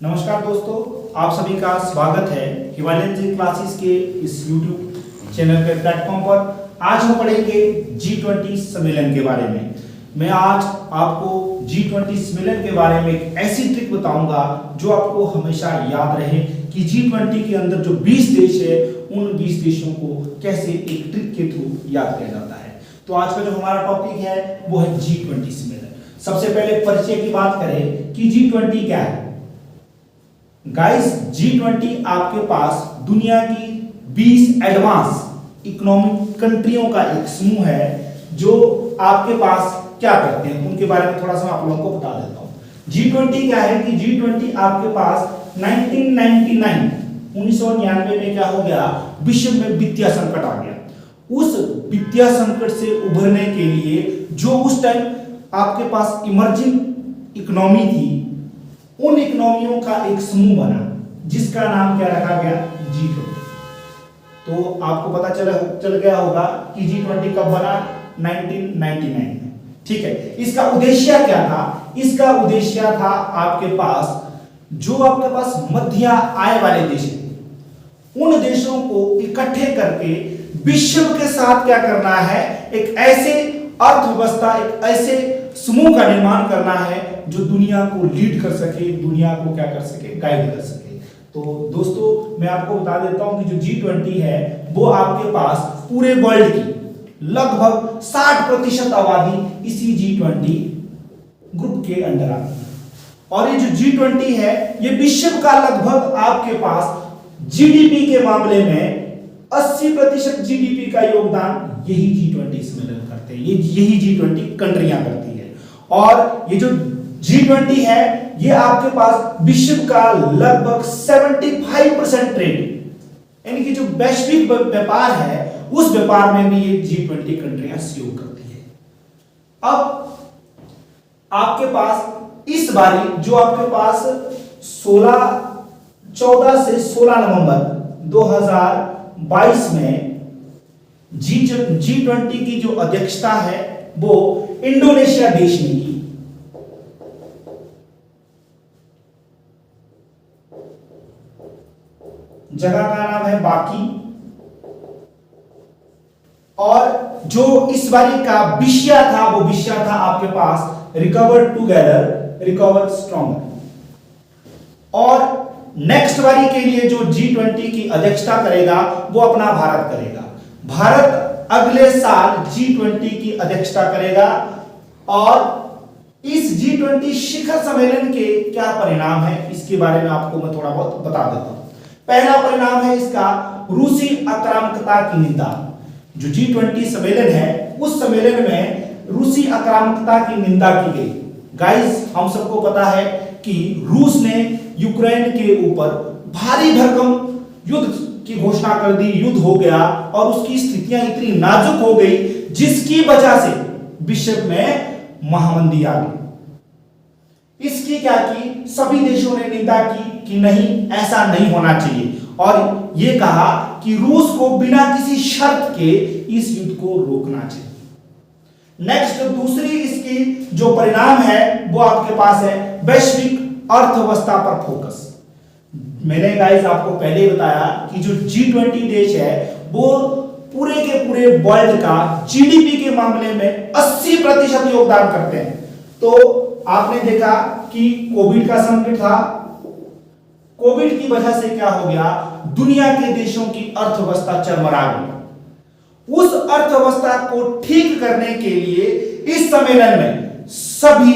नमस्कार दोस्तों, आप सभी का स्वागत है हिमालयन जी क्लासेस के इस YouTube चैनल पे प्लेटफॉर्म पर। आज हम पढ़ेंगे G20 सम्मेलन के बारे में। मैं आज आपको G20 सम्मेलन के बारे में एक ऐसी ट्रिक बताऊंगा जो आपको हमेशा याद रहे कि G20 के अंदर जो 20 देश है उन 20 देशों को कैसे एक ट्रिक के थ्रू याद किया जाता है। तो आज का जो हमारा टॉपिक है वो है G20 सम्मेलन। सबसे पहले परिचय की बात करें कि G20 क्या है। गाइस, G20 आपके पास दुनिया की 20 एडवांस इकोनॉमिक कंट्रियों का एक समूह है जो आपके पास क्या करते हैं उनके बारे में थोड़ा सा आप लोगों को बता देता हूं। G20 क्या है कि G20 आपके पास 1999 में क्या हो गया, विश्व में वित्तीय संकट आ गया। उस वित्तीय संकट से उभरने के लिए जो उस टाइम आपके पास इमर्जिंग इकोनॉमी थी, उन इकोनॉमियों का एक समूह बना जिसका नाम क्या रखा गया, G20। तो आपको पता चल गया होगा कि G20 कब बना, 1999 में। ठीक है, इसका उद्देश्य क्या था? इसका उद्देश्य था आपके पास जो आपके पास मध्य आय वाले देश हैं उन देशों को इकट्ठे करके विश्व के साथ क्या करना है, एक ऐसे अर्थव्यवस्था, एक ऐसे समूह का निर्माण करना है जो दुनिया को लीड कर सके, दुनिया को क्या कर सके, गाइड कर सके। तो दोस्तों, मैं आपको बता देता हूं कि जो G20 है वो आपके पास पूरे वर्ल्ड की लगभग 60% आबादी इसी G20 ग्रुप के अंडर आती है। और ये जो G20 है ये विश्व का लगभग आपके पास जीडीपी के मामले में 80% जीडीपी का योगदान यही G20 सम्मेलन करते हैं, यही G20 कंट्रियां करती है। और ये जो G20 है ये आपके पास विश्व का लगभग 75% ट्रेड, यानी कि जो वैश्विक व्यापार है उस व्यापार में भी ये G20 कंट्रियां सहयोग करती है। अब आपके पास इस बारी जो आपके पास 14 से 16 नवंबर 2022 में G20 की जो अध्यक्षता है वो इंडोनेशिया देश ने की। जगह का नाम है बाकी। और जो इस बारी का विषय था वो विषय था आपके पास रिकवर टुगेदर रिकवर स्ट्रॉन्गर। और नेक्स्ट बारी के लिए जो G20 की अध्यक्षता करेगा वो अपना भारत करेगा। भारत अगले साल G20 की अध्यक्षता करेगा। और इस G20 शिखर सम्मेलन के क्या परिणाम है इसके बारे में आपको मैं थोड़ा बहुत बता देता हूं। पहला परिणाम है इसका रूसी आक्रामकता की निंदा। जो G20 सम्मेलन है उस सम्मेलन में रूसी आक्रामकता की निंदा की गई। गाइस, हम सबको पता है कि रूस ने यूक्रेन के ऊपर भारी भरकम युद्ध की घोषणा कर दी, युद्ध हो गया और उसकी स्थितियां इतनी नाजुक हो गई जिसकी वजह से विश्व में महामंदी आ गई। इसकी क्या की, सभी देशों ने निंदा की कि नहीं, ऐसा नहीं होना चाहिए और यह कहा कि रूस को बिना किसी शर्त के इस युद्ध को रोकना चाहिए। नेक्स्ट, दूसरी इसकी जो परिणाम है वो आपके पास है वैश्विक अर्थव्यवस्था पर फोकस। मैंने गाइस आपको पहले ही बताया कि जो G20 देश है वो पूरे के पूरे वर्ल्ड का जीडीपी के मामले में 80% योगदान करते हैं। तो आपने देखा कि कोविड का संकट था, कोविड की वजह से क्या हो गया, दुनिया के देशों की अर्थव्यवस्था चरमरा गई। उस अर्थव्यवस्था को ठीक करने के लिए इस सम्मेलन में सभी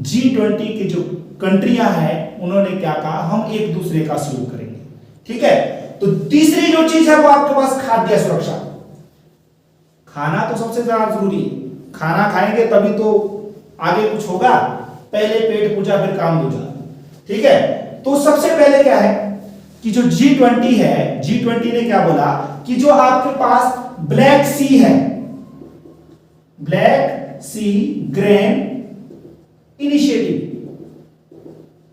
G20 के जो कंट्रियां हैं उन्होंने क्या कहा, हम एक दूसरे का सहयोग करेंगे। ठीक है, तो तीसरी जो चीज है वो आपके पास खाद्य सुरक्षा। खाना तो सबसे ज्यादा जरूरी है, खाना खाएंगे तभी तो आगे कुछ होगा। पहले पेट पूजा फिर काम दूजा। ठीक है, तो सबसे पहले क्या है कि जो G20 है, G20 ने क्या बोला कि जो आपके पास ब्लैक सी है, ब्लैक सी ग्रेन इनिशिएटिव,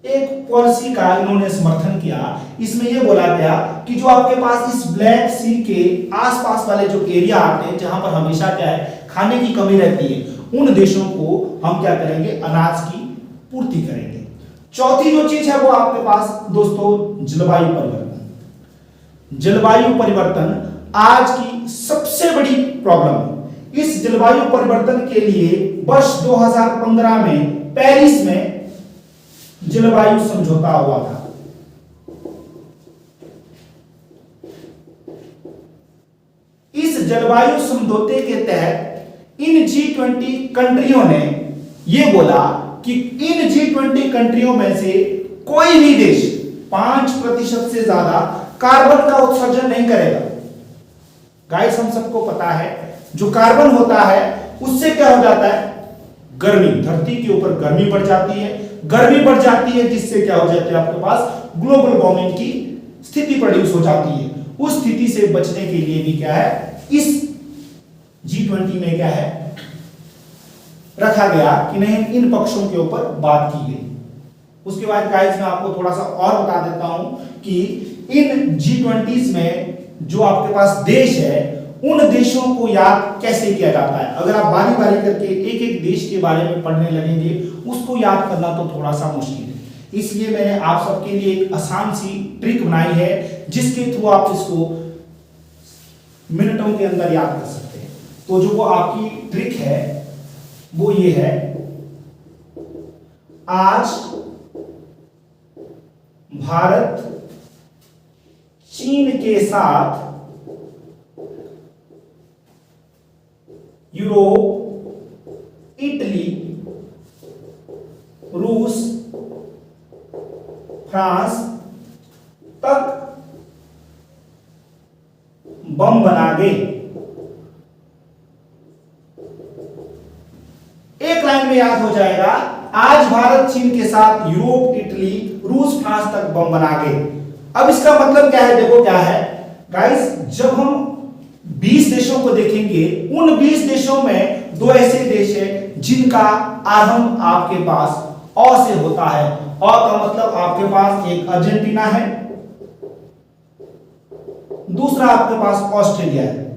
एक पॉलिसी का इन्होंने समर्थन किया। इसमें यह बोला गया कि जो आपके पास इस ब्लैक सी के आसपास वाले जो एरिया आते हैं जहां पर हमेशा क्या है, खाने की कमी रहती है, उन देशों को हम क्या करेंगे, अनाज की पूर्ति करेंगे। चौथी जो चीज है वो आपके पास दोस्तों जलवायु परिवर्तन। जलवायु परिवर्तन आज की सबसे बड़ी प्रॉब्लम है। इस जलवायु परिवर्तन के लिए वर्ष 2015 में पेरिस में जलवायु समझौता हुआ था। इस जलवायु समझौते के तहत इन G20 कंट्रियों ने यह बोला कि इन G20 कंट्रियों में से कोई भी देश 5% से ज्यादा कार्बन का उत्सर्जन नहीं करेगा। गाइस हम सबको पता है जो कार्बन होता है उससे क्या हो जाता है, गर्मी, धरती के ऊपर गर्मी बढ़ जाती है। गर्मी बढ़ जाती है जिससे क्या हो जाता है, आपके पास ग्लोबल वार्मिंग की स्थिति प्रोड्यूस हो जाती है। उस स्थिति से बचने के लिए भी क्या है, इस G20 में क्या है रखा गया कि नहीं, इन पक्षों के ऊपर बात की गई। उसके बाद गाइस मैं आपको थोड़ा सा और बता देता हूं कि इन G20 में जो आपके पास देश है उन देशों को याद कैसे किया जाता है। अगर आप बारी बारी करके एक एक देश के बारे में पढ़ने लगेंगे उसको याद करना तो थोड़ा सा मुश्किल है। इसलिए मैंने आप सबके लिए एक आसान सी ट्रिक बनाई है जिसके थ्रू आप इसको मिनटों के अंदर याद कर सकते हैं। तो जो वो आपकी ट्रिक है वो ये है, आज भारत चीन के साथ यूरोप, इटली, रूस, फ्रांस तक बम बना गए। एक लाइन में याद हो जाएगा, आज भारत चीन के साथ यूरोप, इटली, रूस, फ्रांस तक बम बना गए। अब इसका मतलब क्या है, देखो क्या है गाइस, जब हम 20 देशों को देखेंगे उन 20 देशों में 2 ऐसे देश हैं जिनका आरंभ आपके पास अ से होता है। अ का मतलब आपके पास एक अर्जेंटीना है, दूसरा आपके पास ऑस्ट्रेलिया है।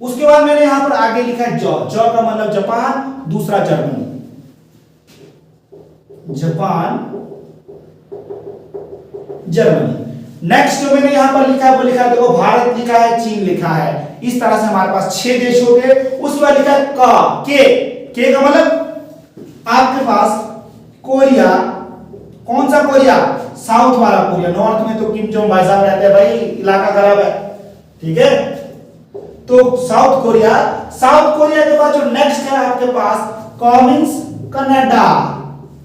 उसके बाद मैंने यहां पर आगे लिखा है ज का मतलब जापान, दूसरा जर्मनी। Japan, Germany. नेक्स्ट जो मैंने यहां पर लिखा है वो लिखा है, देखो भारत लिखा है, चीन लिखा है। इस तरह से हमारे पास 6 देश हो गए। उसके बाद लिखा है के का मतलब आपके पास कोरिया। कौन सा कोरिया? साउथ वाला कोरिया। नॉर्थ में तो किम जोंग भाई साहब रहते हैं, भाई इलाका खराब है, ठीक है। तो साउथ कोरिया, साउथ कोरिया के बाद जो नेक्स्ट है आपके पास कॉमिंस कनाडा,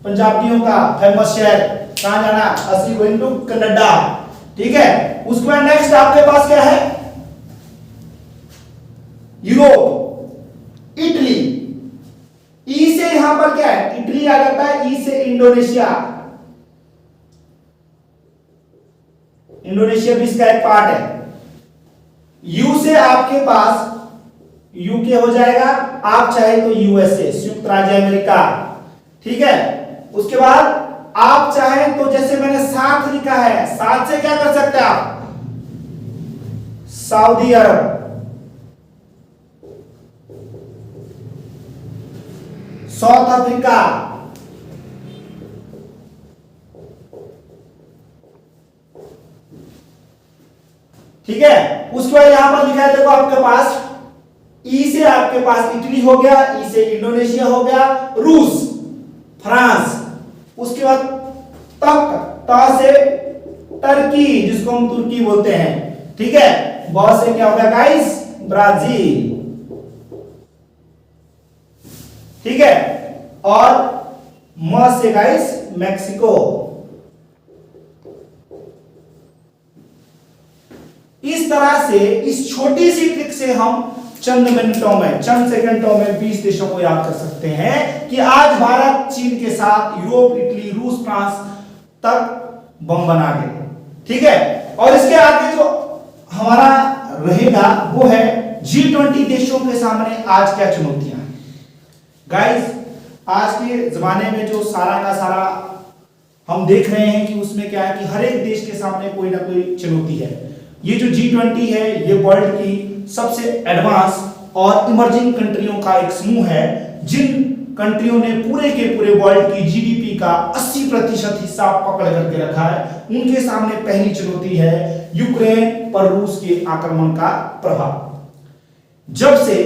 पंजाबियों का फेमस शहर। कहां जाना? असली गोइंग टू कनाडा, ठीक है। उसके बाद नेक्स्ट आपके पास क्या है? Europe, Italy. ई से यहां पर क्या है? इटली आ जाता है। ई से इंडोनेशिया, इंडोनेशिया भी इसका एक पार्ट है। यू से आपके पास यूके हो जाएगा, आप चाहे तो यूएसए, संयुक्त राज्य अमेरिका, ठीक है। उसके बाद आप चाहें तो जैसे मैंने 7 लिखा है, 7 से क्या कर सकते हैं आप? सऊदी अरब, साउथ अफ्रीका, ठीक है। उसके बाद यहां पर लिखा है, देखो आपके पास ई से आपके पास इटली हो गया, ई से इंडोनेशिया हो गया, रूस, फ्रांस। उसके बाद तक, ता से टर्की जिसको हम तुर्की बोलते हैं, ठीक है। बहुत से क्या हो गया गाइस? ब्राजील, ठीक है। और म से गाइस मैक्सिको। इस तरह से इस छोटी सी ट्रिक से हम चंद मिनटों में, चंद सेकंडों में 20 देशों को याद कर सकते हैं कि आज भारत चीन के साथ यूरोप, इटली, रूस, फ्रांस तक बम बना गए, ठीक है। और इसके आगे जो हमारा रहेगा वो है G20 देशों के सामने आज क्या चुनौतियां हैं। गाइस आज के जमाने में जो सारा का सारा हम देख रहे हैं कि उसमें क्या है कि हर एक देश के सामने कोई ना कोई चुनौती है। ये जो G20 है ये वर्ल्ड की सबसे एडवांस और इमर्जिंग कंट्रियों का एक समूह है जिन कंट्रियों ने पूरे के पूरे वर्ल्ड की जीडीपी का 80% हिस्सा पकड़ करके रखा है। उनके सामने पहली चुनौती है यूक्रेन पर रूस के आक्रमण का प्रभाव। जब से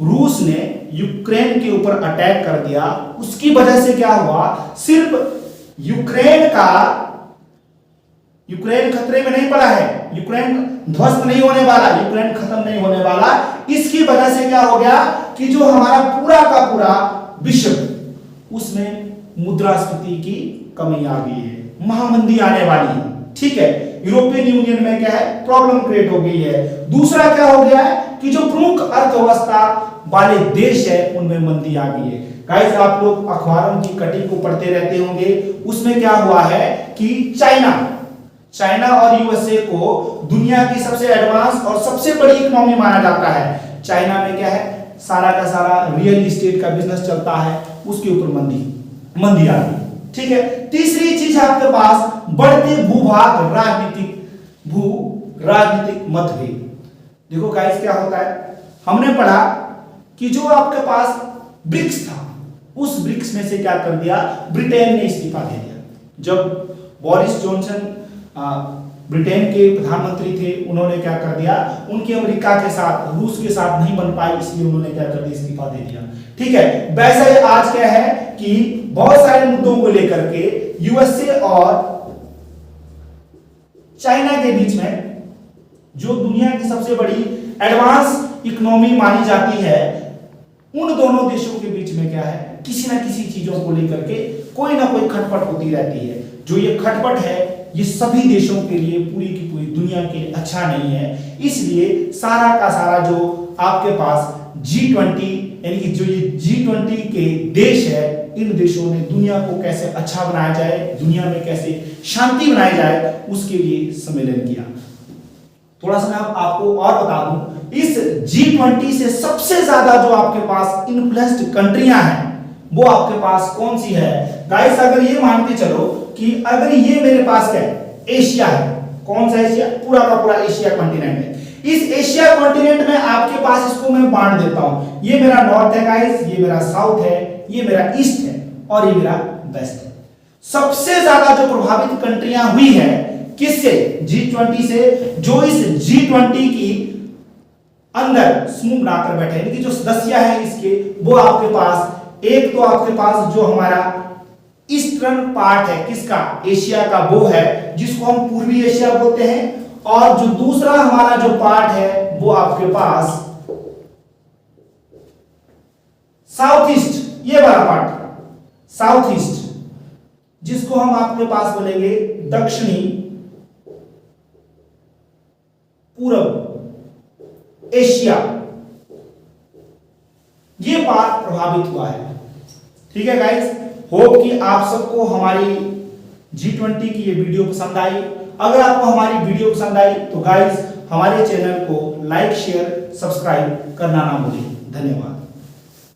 रूस ने यूक्रेन के ऊपर अटैक कर दिया, उसकी वजह से क्या हुआ, सिर्फ यूक्रेन खतरे में नहीं पड़ा है, यूक्रेन ध्वस्त नहीं होने वाला, यूक्रेन खत्म नहीं होने वाला। इसकी वजह से क्या हो गया कि जो हमारा पूरा का पूरा विश्व, उसमें मुद्रास्फीति की कमी आ गई है, महामंदी आने वाली है। ठीक है, यूरोपियन यूनियन में क्या है, प्रॉब्लम क्रिएट हो गई है। दूसरा क्या हो गया है कि जो प्रमुख अर्थव्यवस्था वाले देश है उनमें मंदी आ गई है। गाइस, आप लोग अखबारों की कटिंग को पढ़ते रहते होंगे, उसमें क्या हुआ है कि चाइना और यूएसए को दुनिया की सबसे एडवांस और सबसे बड़ी इकोनॉमी माना जाता है। चाइना में क्या है, सारा का सारा रियल एस्टेट का बिजनेस चलता है, उसके ऊपर मंदी आ गई। ठीक है, तीसरी चीज आपके पास बढ़ते भूभाग राजनीतिक मतभेद। देखो गाइस, क्या होता है, हमने पढ़ा कि जो आपके पास ब्रिक्स था, उस ब्रिक्स में से क्या कर दिया, ब्रिटेन ने इस्तीफा दे दिया। जब बोरिस जॉनसन ब्रिटेन के प्रधानमंत्री थे, उन्होंने क्या कर दिया, उनके अमेरिका के साथ, रूस के साथ नहीं बन पाई, इसलिए उन्होंने क्या कर दिया, इस्तीफा दे दिया। ठीक है, वैसे ही आज क्या है कि बहुत सारे मुद्दों को लेकर के यूएसए और चाइना के बीच में, जो दुनिया की सबसे बड़ी एडवांस इकोनॉमी मानी जाती है, उन दोनों देशों के बीच में क्या है, किसी ना किसी चीजों को लेकर के कोई ना कोई खटपट होती रहती है। जो ये खटपट है, ये सभी देशों के लिए, पूरी की पूरी दुनिया के लिए अच्छा नहीं है। इसलिए सारा का सारा जो आपके पास G20 यानी कि जो ये G20 के देश है, इन देशों ने दुनिया को कैसे अच्छा बनाया जाए, दुनिया में कैसे शांति बनाई जाए, उसके लिए सम्मेलन किया। थोड़ा सा मैं आपको और बता दूं, इस G20 से सबसे ज्यादा जो आपके पास इन्फ्लुएंस्ड कंट्रियां हैं, वो आपके पास कौन सी है गाइस? अगर ये मान के चलो कि अगर ये मेरे पास क्या है, एशिया है, कौन सा एशिया, पूरा का पूरा एशिया कॉन्टिनेंट है। इस एशिया कॉन्टिनेंट में आपके पास, इसको मैं बांट देता हूं, ये मेरा नॉर्थ है गाइस, ये मेरा साउथ है, ये मेरा ईस्ट है और ये मेरा वेस्ट है। सबसे ज्यादा जो प्रभावित कंट्रियां हुई है किससे, G20 से, जो इस G20 की अंदर समूह बनाकर बैठे, यानी कि जो सदस्य है इसके, वो आपके पास, एक तो आपके पास जो हमारा ईस्टर्न पार्ट है, किसका, एशिया का, वो है जिसको हम पूर्वी एशिया बोलते हैं, और जो दूसरा हमारा जो पार्ट है वो आपके पास साउथ ईस्ट, ये वाला पार्ट साउथ ईस्ट, जिसको हम आपके पास बोलेंगे दक्षिणी पूर्व एशिया, ये पार्ट प्रभावित हुआ है। ठीक है गाइस, होप कि आप सबको हमारी G20 की ये वीडियो पसंद आई। अगर आपको हमारी वीडियो पसंद आई तो गाइस, हमारे चैनल को लाइक, शेयर, सब्सक्राइब करना ना भूलें। धन्यवाद।